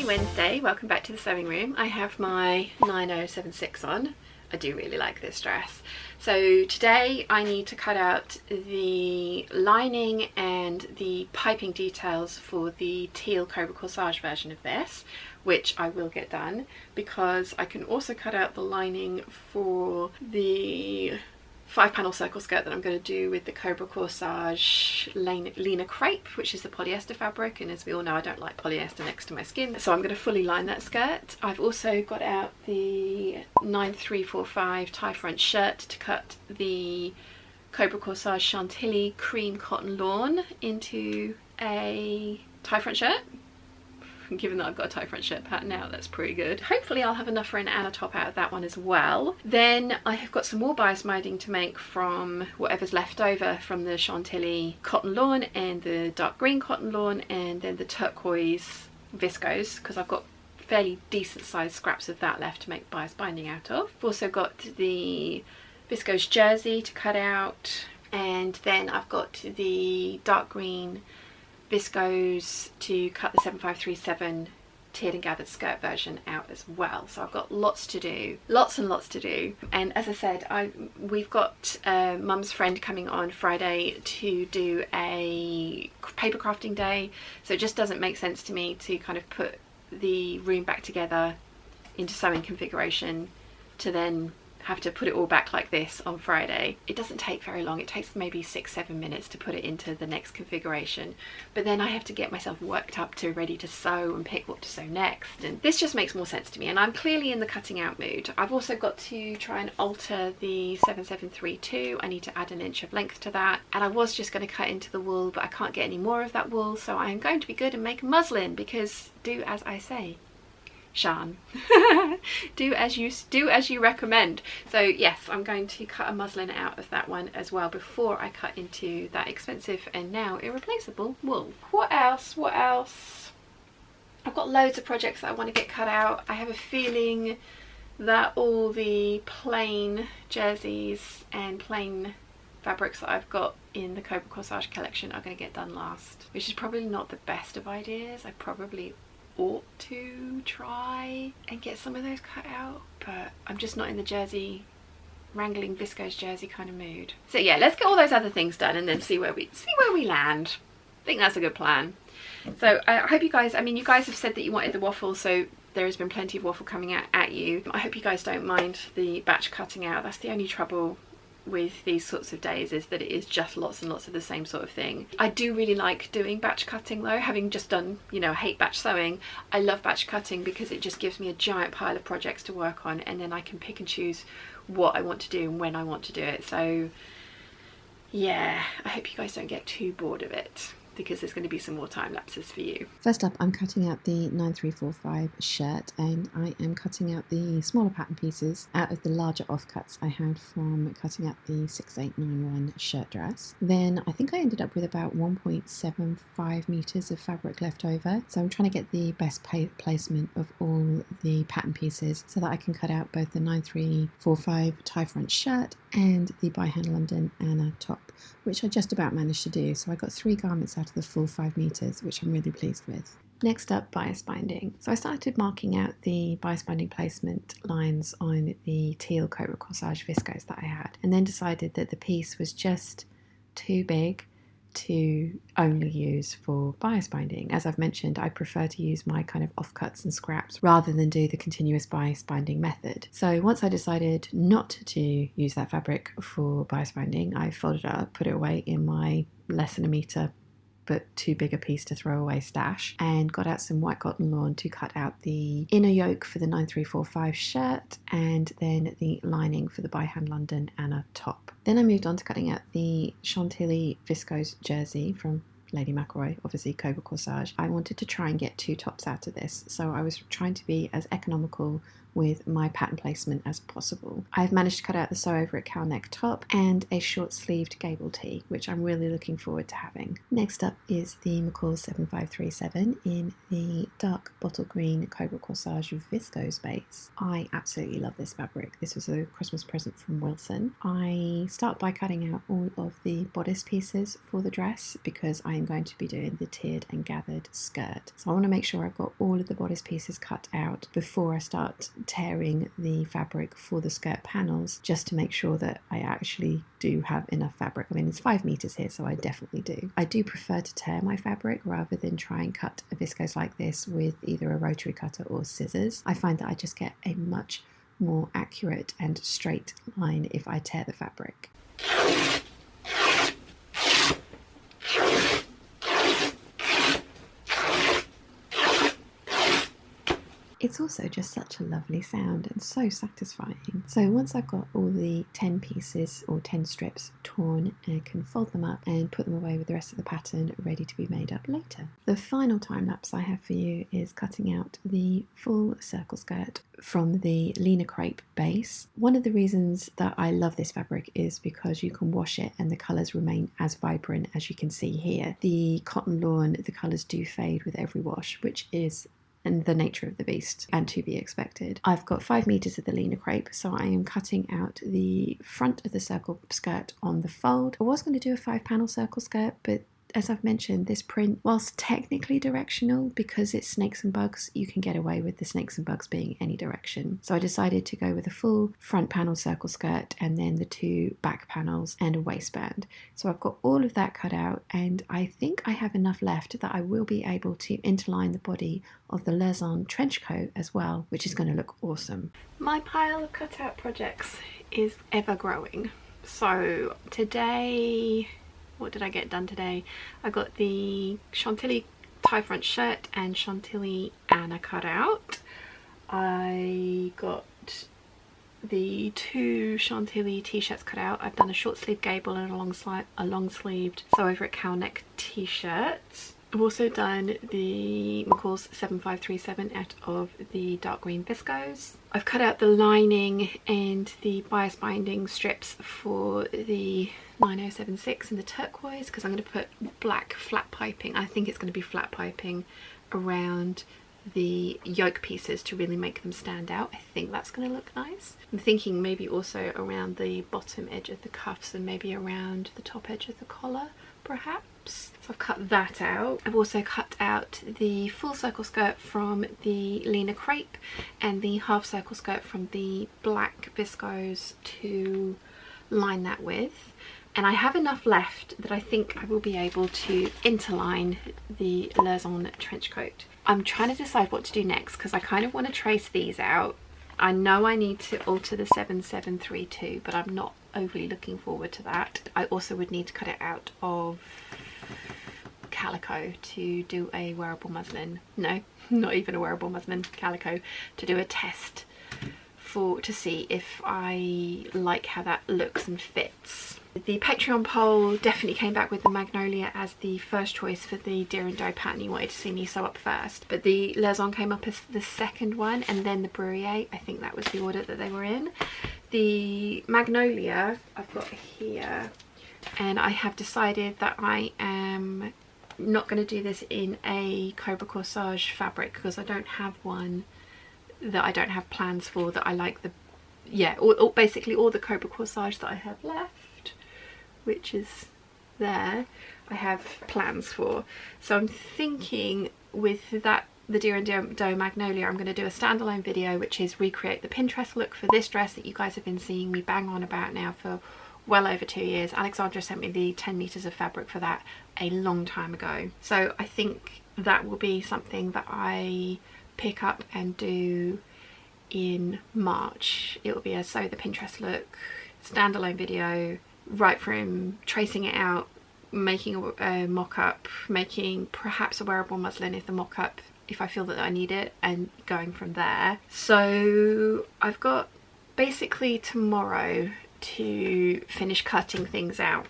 Happy Wednesday, welcome back to the sewing room. I have my 9076 on. I do really like this dress. So today I need to cut out the lining and the piping details for the teal Cobra Corsage version of this, which I will get done, because I can also cut out the lining for the 5-panel circle skirt that I'm going to do with the Cobra Corsage Lena Crepe, which is the polyester fabric, and as we all know I don't like polyester next to my skin, so I'm going to fully line that skirt. I've also got out the 9345 tie front shirt to cut the Cobra Corsage Chantilly cream cotton lawn into a tie front shirt. Given that I've got a tie front shirt pattern now, that's pretty good. Hopefully I'll have enough for an Anna top out of that one as well. Then I have got some more bias binding to make from whatever's left over from the Chantilly cotton lawn and the dark green cotton lawn, and then the turquoise viscose, because I've got fairly decent sized scraps of that left to make bias binding out of. I've also got the viscose jersey to cut out, and then I've got the dark green viscose to cut the 7537 tiered and gathered skirt version out as well. So I've got lots to do, lots and lots to do. And as I said, we've got Mum's friend coming on Friday to do a paper crafting day, so it just doesn't make sense to me to kind of put the room back together into sewing configuration to then have to put it all back like this on Friday. It doesn't take very long. It takes maybe 6-7 minutes to put it into the next configuration, but then I have to get myself worked up to ready to sew and pick what to sew next, and this just makes more sense to me, and I'm clearly in the cutting out mood. I've also got to try and alter the 7732. I need to add 1 inch of length to that, and I was just going to cut into the wool, but I can't get any more of that wool, so I'm going to be good and make muslin, because do as I say, Shan. do as you recommend. So yes, I'm going to cut a muslin out of that one as well before I cut into that expensive and now irreplaceable wool. What else? I've got loads of projects that I want to get cut out. I have a feeling that all the plain jerseys and plain fabrics that I've got in the Cobra Corsage collection are going to get done last, which is probably not the best of ideas. I probably ought to try and get some of those cut out, but I'm just not in the jersey wrangling viscose jersey kind of mood. So yeah, let's get all those other things done and then see where we land. I think that's a good plan. So I hope you guys, you guys have said that you wanted the waffle, so there has been plenty of waffle coming out at you. I hope you guys don't mind the batch cutting out. That's the only trouble with these sorts of days, is that it is just lots and lots of the same sort of thing. I do really like doing batch cutting though, having just done, I hate batch sewing. I love batch cutting because it just gives me a giant pile of projects to work on, and then I can pick and choose what I want to do and when I want to do it. So yeah, I hope you guys don't get too bored of it, because there's going to be some more time lapses for you. First up, I'm cutting out the 9345 shirt, and I am cutting out the smaller pattern pieces out of the larger offcuts I had from cutting out the 6891 shirt dress. Then I think I ended up with about 1.75 meters of fabric left over, so I'm trying to get the best placement of all the pattern pieces so that I can cut out both the 9345 tie front shirt and the by hand London Anna top, which I just about managed to do. So I got 3 garments out of the full 5 meters, which I'm really pleased with. Next up, bias binding. So I started marking out the bias binding placement lines on the teal Cobra Corsage viscose that I had, and then decided that the piece was just too big to only use for bias binding. As I've mentioned, I prefer to use my kind of offcuts and scraps rather than do the continuous bias binding method. So once I decided not to use that fabric for bias binding, I folded it up, put it away in my less than a meter but too big a piece to throw away stash, and got out some white cotton lawn to cut out the inner yoke for the 9345 shirt and then the lining for the by hand London Anna top. Then I moved on to cutting out the Chantilly viscose jersey from Lady McElroy, obviously Cobra Corsage. I wanted to try and get 2 tops out of this, so I was trying to be as economical with my pattern placement as possible. I've managed to cut out the sew over at cow neck top and a short sleeved gable tee, which I'm really looking forward to having. Next up is the McCall 7537 in the dark bottle green Cobra Corsage viscose base. I absolutely love this fabric. This was a Christmas present from Wilson. I start by cutting out all of the bodice pieces for the dress because I am going to be doing the tiered and gathered skirt. So I want to make sure I've got all of the bodice pieces cut out before I start tearing the fabric for the skirt panels, just to make sure that I actually do have enough fabric. I mean, it's 5 meters here, so I definitely do. I do prefer to tear my fabric rather than try and cut a viscose like this with either a rotary cutter or scissors. I find that I just get a much more accurate and straight line if I tear the fabric. It's also just such a lovely sound and so satisfying. So once I've got all the 10 pieces or 10 strips torn, I can fold them up and put them away with the rest of the pattern ready to be made up later. The final time lapse I have for you is cutting out the full circle skirt from the Lena Crepe base. One of the reasons that I love this fabric is because you can wash it and the colours remain as vibrant as you can see here. The cotton lawn, the colours do fade with every wash, which is and the nature of the beast and to be expected. I've got 5 meters of the Lena Crepe, so I am cutting out the front of the circle skirt on the fold. I was going to do a 5-panel circle skirt, but as I've mentioned, this print, whilst technically directional, because it's snakes and bugs, you can get away with the snakes and bugs being any direction. So I decided to go with a full front panel circle skirt and then the 2 back panels and a waistband. So I've got all of that cut out, and I think I have enough left that I will be able to interline the body of the Lezon trench coat as well, which is going to look awesome. My pile of cutout projects is ever growing. So today, what did I get done today? I got the Chantilly tie front shirt and Chantilly Anna cut out. I got the 2 Chantilly t-shirts cut out. I've done a short sleeve gable and a long sleeved sew over at cow neck t-shirt. I've also done the McCall's 7537 out of the dark green viscose. I've cut out the lining and the bias binding strips for the 9076 in the turquoise because I'm going to put black flat piping. I think it's going to be flat piping around the yoke pieces to really make them stand out. I think that's going to look nice. I'm thinking maybe also around the bottom edge of the cuffs and maybe around the top edge of the collar perhaps. So I've cut that out. I've also cut out the full circle skirt from the Lena Crepe and the half circle skirt from the black viscose to line that with. And I have enough left that I think I will be able to interline the Lezon trench coat. I'm trying to decide what to do next because I kind of want to trace these out. I know I need to alter the 7732, but I'm not overly looking forward to that. I also would need to cut it out of Calico to do a wearable muslin. No, not even a wearable muslin, Calico, to do a test to see if I like how that looks and fits. The Patreon poll definitely came back with the Magnolia as the first choice for the Deer and Doe pattern. You wanted to see me sew up first, but the Lezon came up as the second one, and then the Bruyere. I think that was the order that they were in. The Magnolia I've got here, and I have decided that I am not going to do this in a Cobra Corsage fabric because I don't have one that I don't have plans for that I like. Basically all the Cobra Corsage that I have left, which is there, I have plans for. So I'm thinking with that, the Deer and Doe Magnolia, I'm going to do a standalone video which is recreate the Pinterest look for this dress that you guys have been seeing me bang on about now for well over 2 years. Alexandra sent me the 10 meters of fabric for that a long time ago. So I think that will be something that I pick up and do in March. It will be a sew the Pinterest look standalone video, right from tracing it out, making a mock-up, making perhaps a wearable muslin if the mock-up, if I feel that I need it, and going from there. So I've got basically tomorrow to finish cutting things out,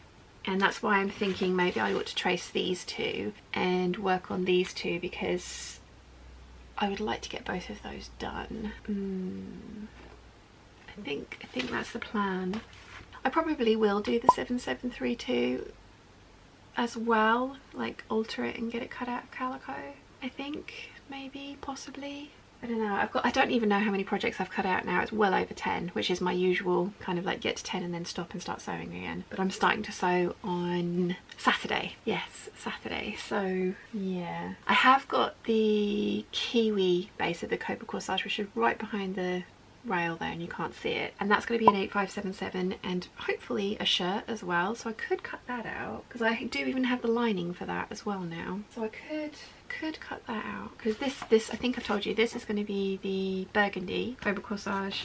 and that's why I'm thinking maybe I ought to trace these two and work on these two, because I would like to get both of those done. I think that's the plan. I probably will do the 7732 as well, like alter it and get it cut out of Calico. I think, maybe, possibly. I don't know. I don't even know how many projects I've cut out now. It's well over 10, which is my usual kind of like get to 10 and then stop and start sewing again. But I'm starting to sew on Saturday. Yes, Saturday. So yeah. I have got the kiwi base of the Copa Corsage, which is right behind the rail there and you can't see it, and that's going to be an 8577 and hopefully a shirt as well, so I could cut that out because I do even have the lining for that as well now, so I could cut that out because this I think I've told you this is going to be the burgundy Copa Corsage,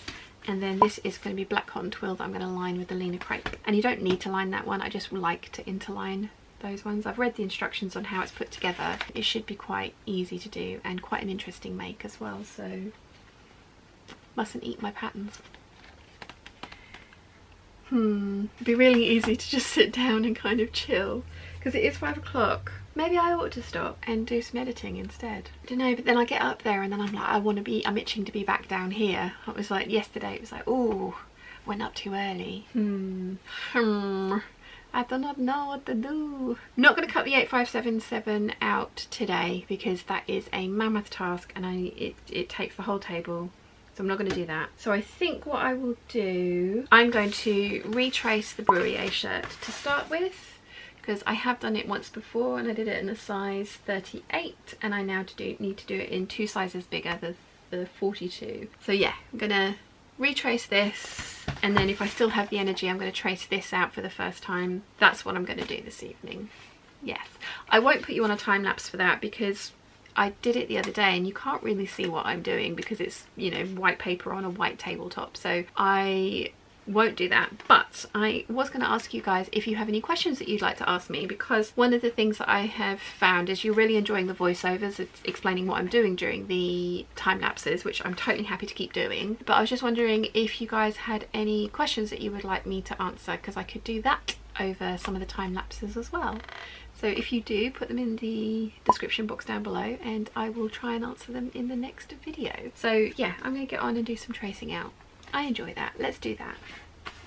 and then this is going to be black cotton twill that I'm going to line with the Lena crepe. And you don't need to line that one, I just like to interline those ones. I've read the instructions on how it's put together. It should be quite easy to do and quite an interesting make as well, so mustn't eat my patterns. It'd be really easy to just sit down and kind of chill because it is 5 o'clock. Maybe I ought to stop and do some editing instead. I don't know, but then I get up there and then I'm like, I'm itching to be back down here. It was like yesterday, it was like, oh, went up too early. I do not know what to do. I'm not going to cut the 8577 out today because that is a mammoth task and it takes the whole table. So I'm not going to do that. So I think what I will do, I'm going to retrace the Bruyere shirt to start with because I have done it once before and I did it in a size 38 and I now need to do it in 2 sizes bigger, the 42. So yeah, I'm going to retrace this, and then if I still have the energy I'm going to trace this out for the first time. That's what I'm going to do this evening. Yes, I won't put you on a time lapse for that because I did it the other day and you can't really see what I'm doing because it's, you know, white paper on a white tabletop, so I won't do that. But I was going to ask you guys if you have any questions that you'd like to ask me, because one of the things that I have found is you're really enjoying the voiceovers. It's explaining what I'm doing during the time lapses, which I'm totally happy to keep doing, but I was just wondering if you guys had any questions that you would like me to answer, because I could do that over some of the time lapses as well. So if you do, put them in the description box down below and I will try and answer them in the next video. So yeah, I'm going to get on and do some tracing out. I enjoy that. Let's do that.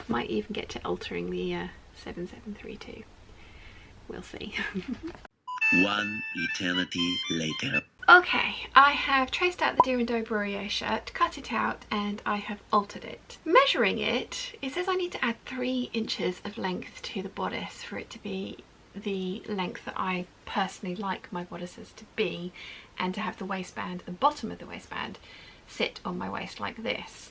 Might even get to altering the 7732. We'll see. One eternity later. Okay, I have traced out the Deer and Doe Bruyere shirt, cut it out, and I have altered it. Measuring it, it says I need to add 3 inches of length to the bodice for it to be the length that I personally like my bodices to be, and to have the waistband, the bottom of the waistband, sit on my waist like this.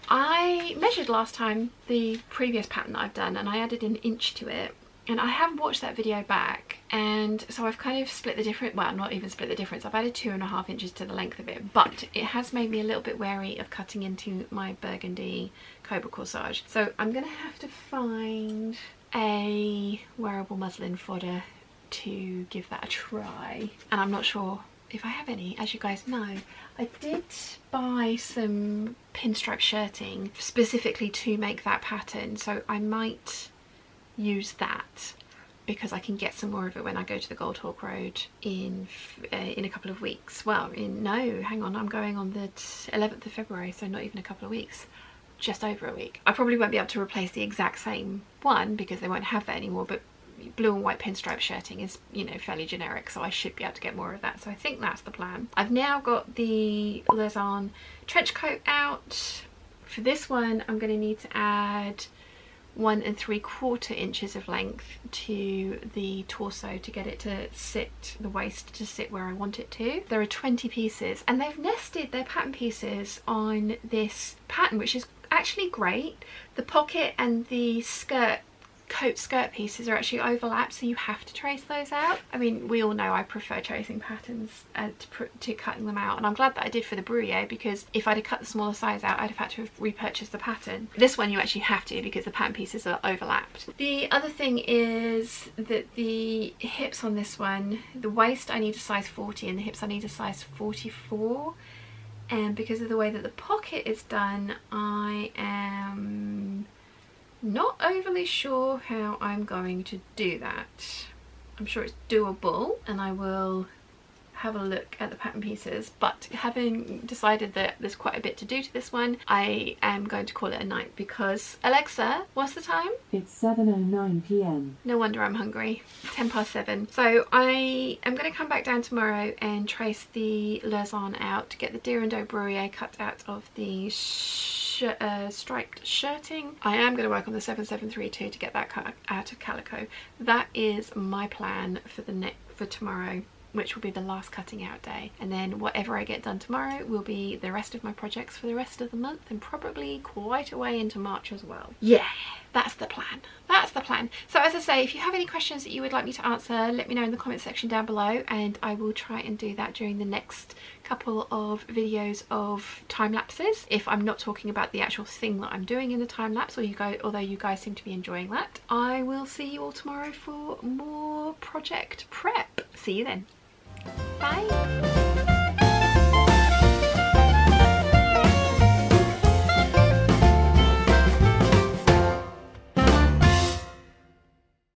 I measured last time the previous pattern that I've done and I added an inch to it, and I have watched that video back, and so I've kind of split the difference, well, not even split the difference, I've added 2.5 inches to the length of it, but it has made me a little bit wary of cutting into my burgundy Copa Corsage. So I'm gonna have to find a wearable muslin fodder to give that a try, and I'm not sure if I have any. As you guys know, I did buy some pinstripe shirting specifically to make that pattern, so I might use that because I can get some more of it when I go to the Gold Hawk Road in a couple of weeks. Well, no, hang on, I'm going on the 11th of February, so not even a couple of weeks, just over a week. I probably won't be able to replace the exact same one because they won't have that anymore, but blue and white pinstripe shirting is, you know, fairly generic, so I should be able to get more of that. So I think that's the plan. I've now got the Lausanne trench coat out. For this one I'm going to need to add 1 3/4 inches of length to the torso to get it to sit, the waist to sit where I want it to. There are 20 pieces and they've nested their pattern pieces on this pattern, which is actually great. The pocket and the coat skirt pieces are actually overlapped, so you have to trace those out. I mean, we all know I prefer tracing patterns to cutting them out, and I'm glad that I did for the Bruyere, because if I'd have cut the smaller size out I'd have had to have repurchased the pattern. This one you actually have to because the pattern pieces are overlapped. The other thing is that the hips on this one, the waist I need a size 40 and the hips I need a size 44, and because of the way that the pocket is done I am not overly sure how I'm going to do that. I'm sure it's doable and I will have a look at the pattern pieces, but having decided that there's quite a bit to do to this one, I am going to call it a night because Alexa, what's the time? It's 7:09 p.m. No wonder I'm hungry. 7:10. So I am going to come back down tomorrow and trace the Lausanne out to get the Dirando Bruyere cut out of the striped shirting. I am going to work on the 7732 to get that cut out of Calico. That is my plan for for tomorrow, which will be the last cutting out day, and then whatever I get done tomorrow will be the rest of my projects for the rest of the month and probably quite a way into March as well. Yeah, that's the plan. That's the plan. So as I say, if you have any questions that you would like me to answer, let me know in the comment section down below, and I will try and do that during the next couple of videos of time lapses, if I'm not talking about the actual thing that I'm doing in the time lapse, or although you guys seem to be enjoying that. I will see you all tomorrow for more project prep. See you then. Bye.